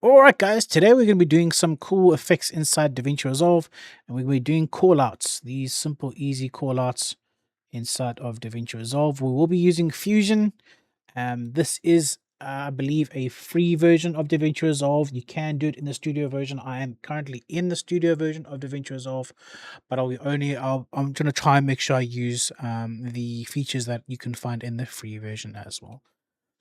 Alright guys, today we're going to be doing some cool effects inside Davinci Resolve, and we're going to be doing callouts, these simple easy callouts inside of Davinci Resolve. We will be using Fusion. This is I believe a free version of Davinci Resolve. You can do it in the studio version. I am currently in the studio version of Davinci Resolve, but I'm going to try and make sure I use the features that you can find in the free version as well.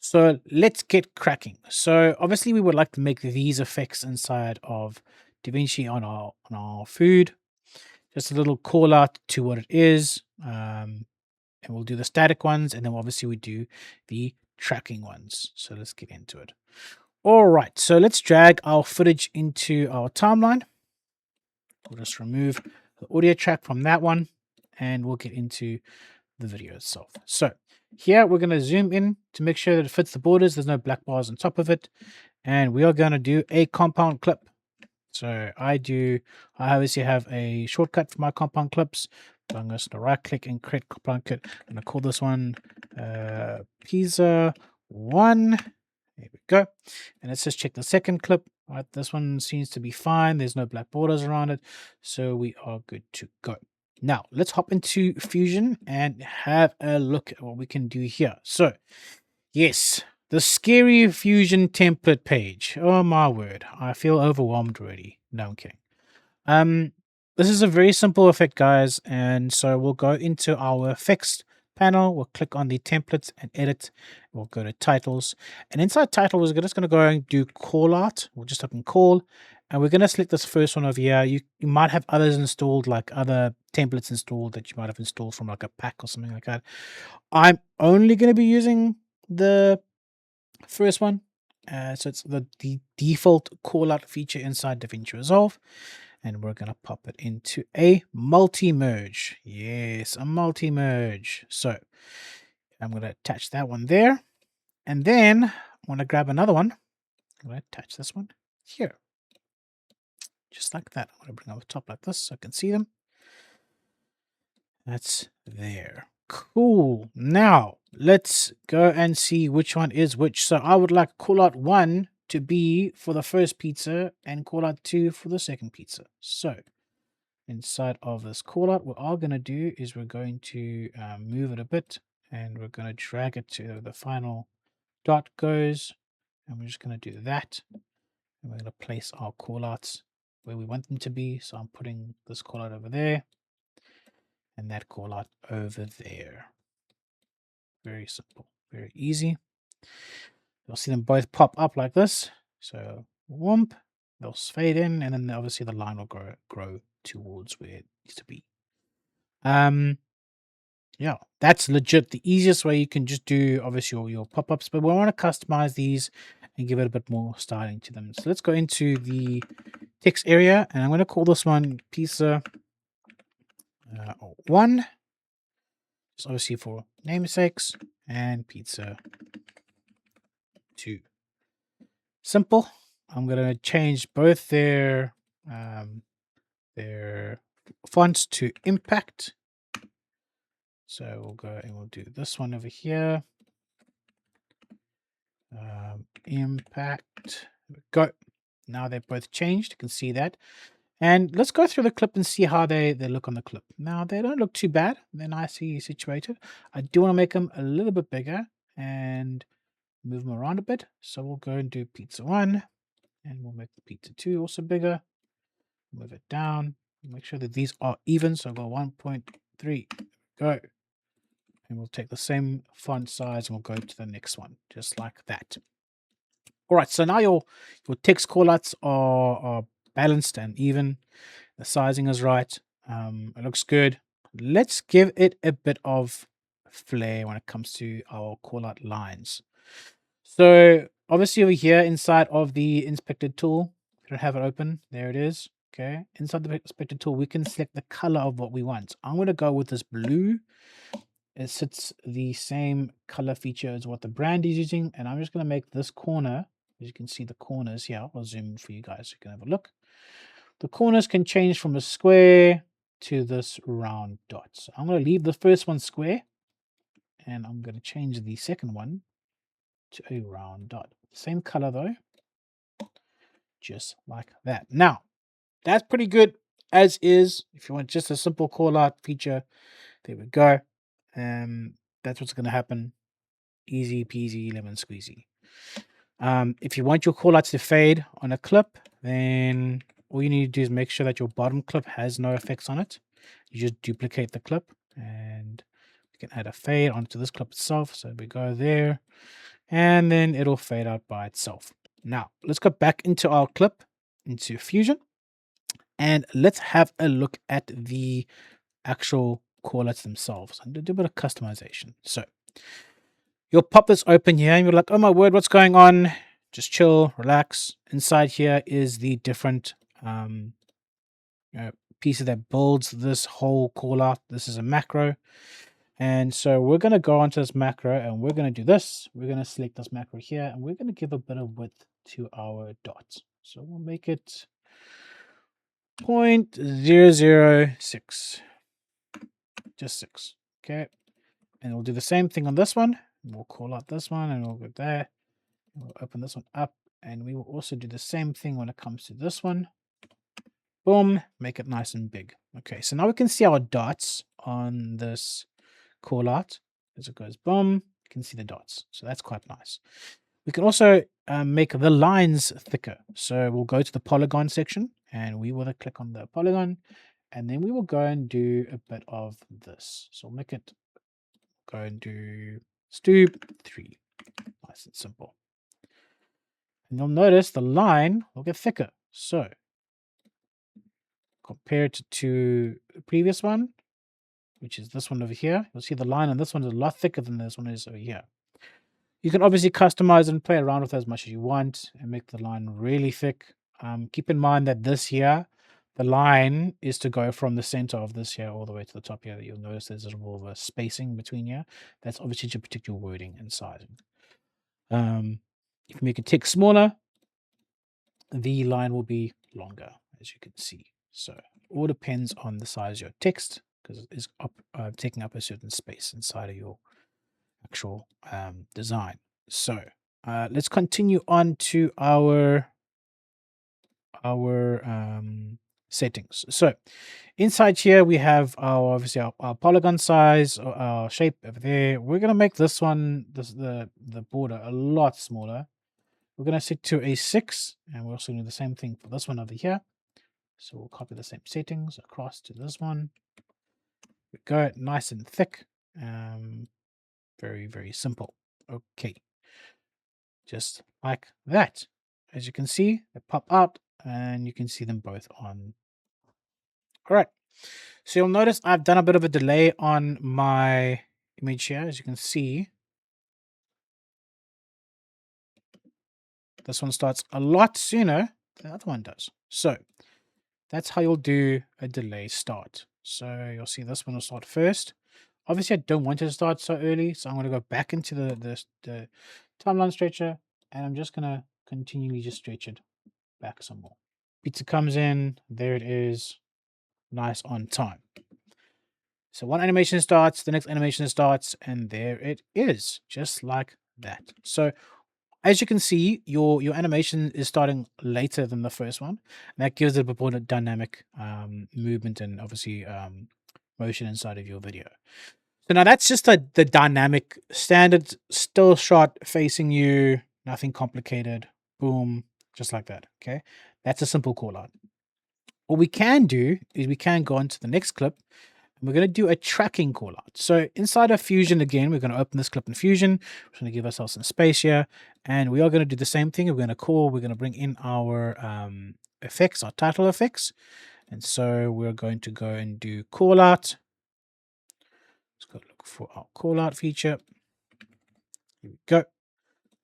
So let's get cracking. So obviously we would like to make these effects inside of DaVinci on our food. Just a little call out to what it is. And we'll do the static ones, and then obviously we do the tracking ones. So let's get into it. All right, so let's drag our footage into our timeline. We'll just remove the audio track from that one, and we'll get into the video itself. So here we're going to zoom in to make sure that it fits the borders. There's no black bars on top of it. And we are going to do a compound clip. So I obviously have a shortcut for my compound clips. So I'm just going to right click and create compound clip. I'm going to call this one Pizza 1. There we go. And let's just check the second clip. All right, this one seems to be fine. There's no black borders around it. So we are good to go. Now, let's hop into Fusion and have a look at what we can do here. So, yes, the scary Fusion template page. Oh my word, I feel overwhelmed already. No, I'm kidding. This is a very simple effect, guys, and so we'll go into our effects panel. We'll click on the templates and edit. We'll go to titles, and inside title, we're just going to go and do call out. We'll just open call, and we're going to select this first one over here. You might have others installed, like other templates installed that you might have installed from like a pack or something like that. I'm only going to be using the first one. So it's the default call out feature inside DaVinci Resolve. And we're going to pop it into a multi-merge. Yes, a multi-merge. So I'm going to attach that one there. And then I want to grab another one. I'm going to attach this one here. Just like that. I'm going to bring over top like this so I can see them. That's there. Cool. Now, let's go and see which one is which. So I would like call out 1 to be for the first pizza and call out 2 for the second pizza. So inside of this callout, what we're going to do is we're going to move it a bit, and we're going to drag it to the final dot goes, and we're just going to do that, and we're going to place our callouts where we want them to be. So I'm putting this callout over there and that callout over there. Very simple, very easy. You'll see them both pop up like this. So whoomp, they'll fade in, and then obviously the line will grow towards where it needs to be. Yeah, that's legit the easiest way. You can just do obviously your pop-ups, but we want to customize these and give it a bit more styling to them. So let's go into the text area, and I'm going to call this one Pizza 1, just obviously for namesakes, and Pizza 2. Simple. I'm going to change both their fonts to impact. So we'll go and we'll do this one over here. Impact. There we go. Now they've both changed. You can see that. And let's go through the clip and see how they look on the clip. Now, they don't look too bad. They're nicely situated. I do want to make them a little bit bigger and move them around a bit. So we'll go and do pizza 1. And we'll make the pizza 2 also bigger. Move it down. Make sure that these are even. So I'll go 1.3. Go. And we'll take the same font size and we'll go to the next one. Just like that. All right, so now your text callouts are balanced and even. The sizing is right. It looks good. Let's give it a bit of flair when it comes to our callout lines. So obviously over here inside of the inspected tool, I don't have it open. There it is. Okay, inside the inspected tool, we can select the color of what we want. I'm going to go with this blue. It sits the same color feature as what the brand is using, and I'm just going to make this corner. As you can see, the corners here. I'll zoom in for you guys so you can have a look. The corners can change from a square to this round dot. So I'm going to leave the first one square, and I'm going to change the second one to a round dot. Same color though. just like that. Now, that's pretty good as is. If you want just a simple call out feature, there we go. That's what's going to happen. Easy peasy lemon squeezy. If you want your call outs to fade on a clip, then all you need to do is make sure that your bottom clip has no effects on it. You just duplicate the clip and you can add a fade onto this clip itself. So we go there and then it'll fade out by itself. Now let's go back into our clip, into Fusion, and let's have a look at the actual callouts themselves. I'm going to do a bit of customization. So you'll pop this open here and you're like, oh my word, what's going on? Just chill, relax. Inside here is the different pieces that builds this whole call out. This is a macro. And so we're going to go onto this macro and we're going to do this. We're going to select this macro here and we're going to give a bit of width to our dots. So we'll make it 0.006, just 6. Okay. And we'll do the same thing on this one. We'll call out this one and we'll go there. We'll open this one up and we will also do the same thing when it comes to this one. Boom, make it nice and big. Okay, so now we can see our dots on this call out. As it goes boom, you can see the dots. So that's quite nice. We can also make the lines thicker. So we'll go to the polygon section and we will click on the polygon and then we will go and do a bit of this. So we'll make it, go and do stoop 3. Nice and simple. And you'll notice the line will get thicker. So compared to the previous one, which is this one over here, you'll see the line on this one is a lot thicker than this one is over here. You can obviously customize and play around with it as much as you want and make the line really thick. Keep in mind that this here, the line is to go from the center of this here all the way to the top here. You'll notice there's a little bit of a spacing between here. That's obviously to protect your wording and sizing. If you make a tick smaller, the line will be longer, as you can see. So it all depends on the size of your text because it is taking up a certain space inside of your actual design. So let's continue on to our settings. So inside here we have our obviously our polygon size, our shape over there. We're gonna make this one, the border a lot smaller. We're gonna set to a 6, and we're also doing the same thing for this one over here. So we'll copy the same settings across to this one. We go nice and thick. Very, very simple. Okay. Just like that. As you can see, they pop out and you can see them both on. All right. So you'll notice I've done a bit of a delay on my image here. As you can see, this one starts a lot sooner than the other one does. So that's how you'll do a delay start. So you'll see this one will start first. Obviously, I don't want it to start so early, so I'm going to go back into the timeline stretcher, and I'm just going to continually just stretch it back some more. Pizza comes in, there it is, nice on time. So one animation starts, the next animation starts, and there it is, just like that. So as you can see, your animation is starting later than the first one. That gives it a bit more dynamic movement and obviously motion inside of your video. So now that's just the dynamic standard still shot facing you, nothing complicated. Boom, just like that. Okay, that's a simple call out. What we can do is we can go on to the next clip and we're going to do a tracking call out. So inside of Fusion again, we're going to open this clip in Fusion. We're going to give ourselves some space here and we are going to do the same thing. We're going to bring in our effects, our title effects. And so we're going to go and do call out. Let's go look for our call out feature. Here we go.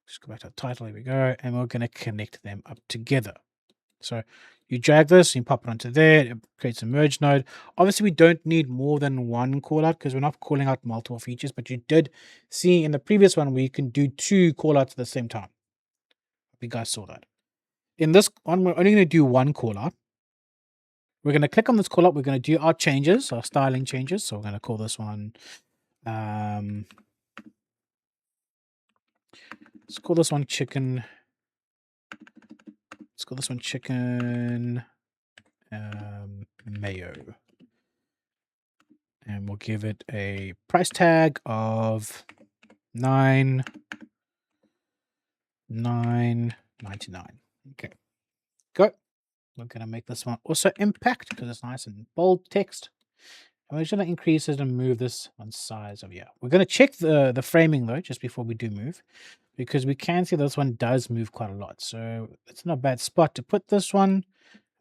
Just go back to our title. Here we go. And we're going to connect them up together. So you drag this, you pop it onto there, it creates a merge node. Obviously, we don't need more than one callout because we're not calling out multiple features, but you did see in the previous one where you can do 2 callouts at the same time. You guys saw that. In this one, we're only going to do one callout. We're going to click on this callout. We're going to do our changes, our styling changes. So we're going to call this one, let's call this one chicken Let's call this one chicken mayo. And we'll give it a price tag of $9.99. Okay, good. We're going to make this one also impact because it's nice and bold text. And we're just going to increase it and move this one size over here. We're going to check the framing though, just before we do move, because we can see this one does move quite a lot. So it's not a bad spot to put this one,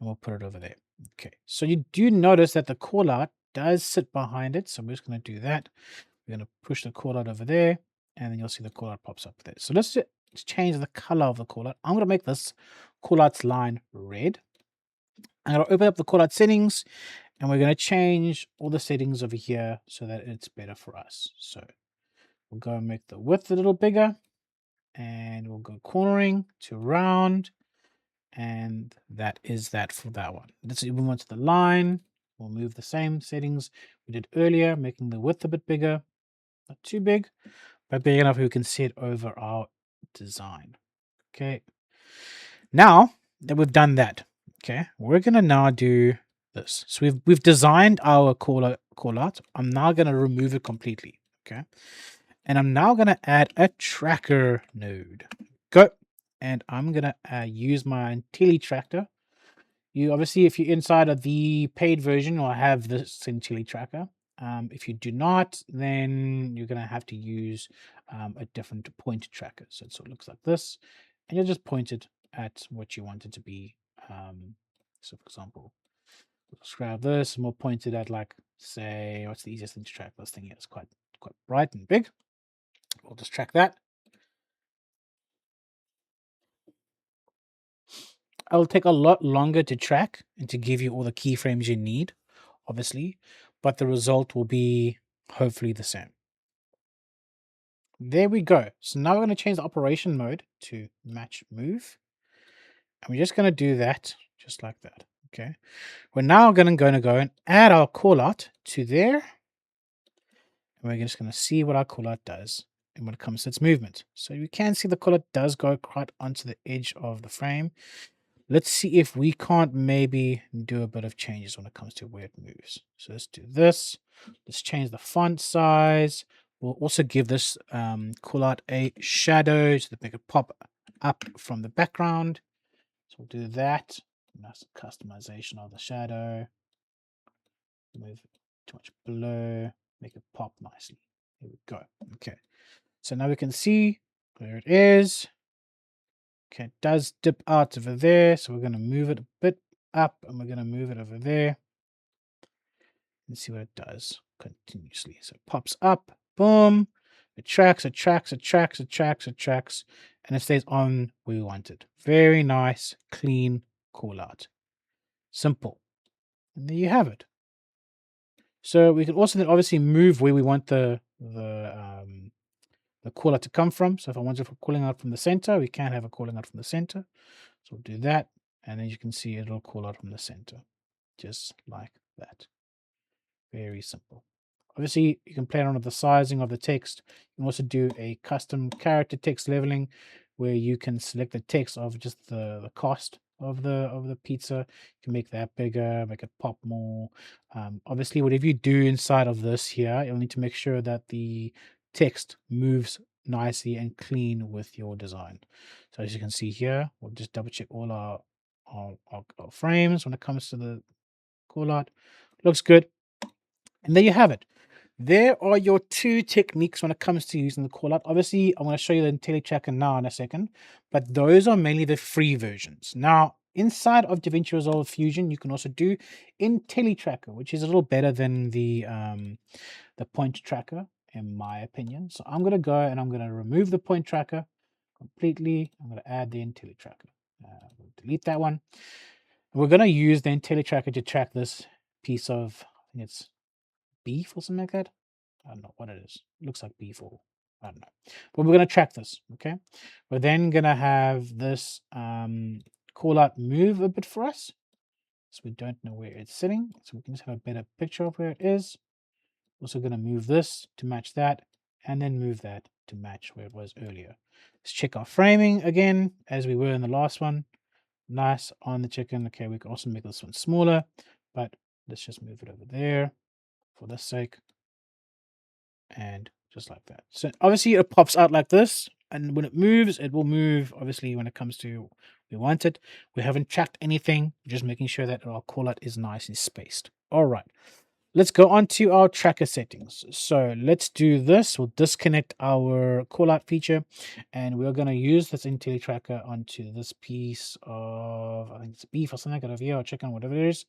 and we'll put it over there. Okay, so you do notice that the callout does sit behind it. So we're just going to do that. We're going to push the callout over there, and then you'll see the callout pops up there. So let's change the color of the callout. I'm going to make this callouts line red. I'm going to open up the callout settings, and we're going to change all the settings over here so that it's better for us. So we'll go and make the width a little bigger, and we'll go cornering to round, and that is that for that one. Let's move on to the line. We'll move the same settings we did earlier, making the width a bit bigger, not too big, but big enough we can see it over our design. Okay. Now that we've done that, okay, we're gonna now do this. So we've designed our callout. I'm now gonna remove it completely. Okay. And I'm now gonna add a tracker node. Go. And I'm gonna use my IntelliTracker. You obviously, if you're inside of the paid version, will have this IntelliTracker. If you do not, then you're going to have to use a different pointer tracker. So it sort of looks like this, and you'll just point it at what you want it to be. So for example, let's grab this and we'll point it at, like, say, what's the easiest thing to track? This thing here is quite bright and big. We'll just track that. It'll take a lot longer to track and to give you all the keyframes you need, obviously, but the result will be hopefully the same. There we go. So now we're going to change the operation mode to match move. And we're just going to do that just like that. Okay. We're now going to go and add our callout to there. And we're just going to see what our callout does and when it comes to its movement. So you can see the callout does go quite onto the edge of the frame. Let's see if we can't maybe do a bit of changes when it comes to where it moves. So let's do this. Let's change the font size. We'll also give this callout a shadow to make it pop up from the background. So we'll do that. Nice customization of the shadow. Move too much below. Make it pop nicely. There we go. Okay. So now we can see where it is. Okay, it does dip out over there, so we're going to move it a bit up, and we're going to move it over there and see what it does continuously. So it pops up, boom, it tracks, and it stays on where we want it. Very nice, clean callout. Simple. And there you have it. So we can also then obviously move where we want the callout to come from. So if I want it for calling out from the center, we can have a calling out from the center. So we'll do that, and then you can see it'll call out from the center, just like that. Very simple. Obviously, you can play around with the sizing of the text. You can also do a custom character text leveling, where you can select the text of just the cost of the pizza. You can make that bigger, make it pop more. Obviously, whatever you do inside of this here, you'll need to make sure that the text moves nicely and clean with your design. So as you can see here, we'll just double check all our frames when it comes to the callout. Looks good. And there you have it. There are your two techniques when it comes to using the callout. Obviously, I'm going to show you the IntelliTracker now in a second, but those are mainly the free versions. Now, inside of Davinci Resolve Fusion, you can also do IntelliTracker, which is a little better than the point tracker, in my opinion. So I'm going to go and I'm going to remove the point tracker completely. I'm going to add the IntelliTracker. We'll delete that one. We're going to use the IntelliTracker to track this piece of, I think it's beef or something like that. I don't know what it is. It looks like beef, or I don't know. But we're going to track this, okay? We're then going to have this callout move a bit for us. So we don't know where it's sitting. So we can just have a better picture of where it is. Also going to move this to match that, and then move that to match where it was earlier. Let's check our framing again, as we were in the last one. nice on the chicken. Okay, we can also make this one smaller, but let's just move it over there for this sake. And just like that. So obviously it pops out like this. And when it moves, it will move. Obviously, when it comes to we want it. We haven't tracked anything. Just making sure that our callout is nice and spaced. All right. Let's go on to our tracker settings. So let's do this. We'll disconnect our callout feature, and we're going to use this IntelliTracker onto this piece of, I think it's beef or something out of here, or chicken, whatever it is.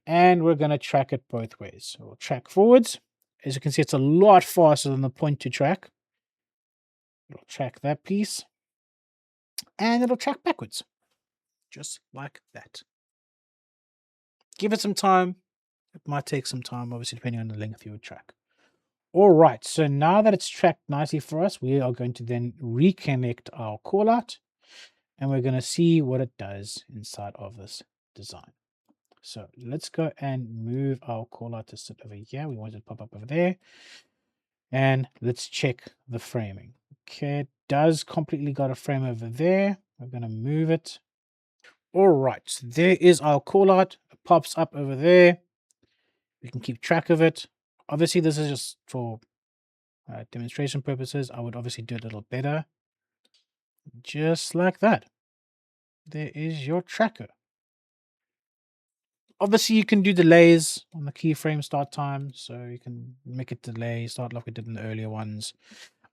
And we're going to track it both ways. So we'll track forwards. As you can see, it's a lot faster than the point to track. It'll track that piece, and it'll track backwards, just like that. Give it some time. It might take some time, obviously, depending on the length you would track. All right, so now that it's tracked nicely for us, we are going to then reconnect our callout, and we're going to see what it does inside of this design. So let's go and move our callout to sit over here. We want it to pop up over there. And let's check the framing. Okay, it does completely got a frame over there. We're going to move it. All right, so there is our callout. It pops up over there. We can keep track of it. Obviously, this is just for demonstration purposes. I would obviously do it a little better. Just like that. There is your tracker. Obviously, you can do delays on the keyframe start time. So you can make it delay, start like we did in the earlier ones.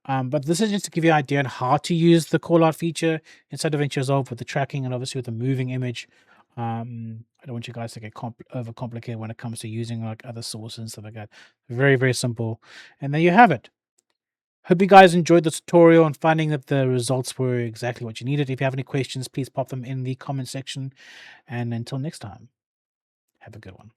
But this is just to give you an idea on how to use the callout feature inside Davinci Resolve with the tracking and obviously with the moving image. I don't want you guys to get overcomplicated when it comes to using like other sources and stuff like that. Very, very simple. And there you have it. Hope you guys enjoyed the tutorial and finding that the results were exactly what you needed. If you have any questions, please pop them in the comment section. And until next time, have a good one.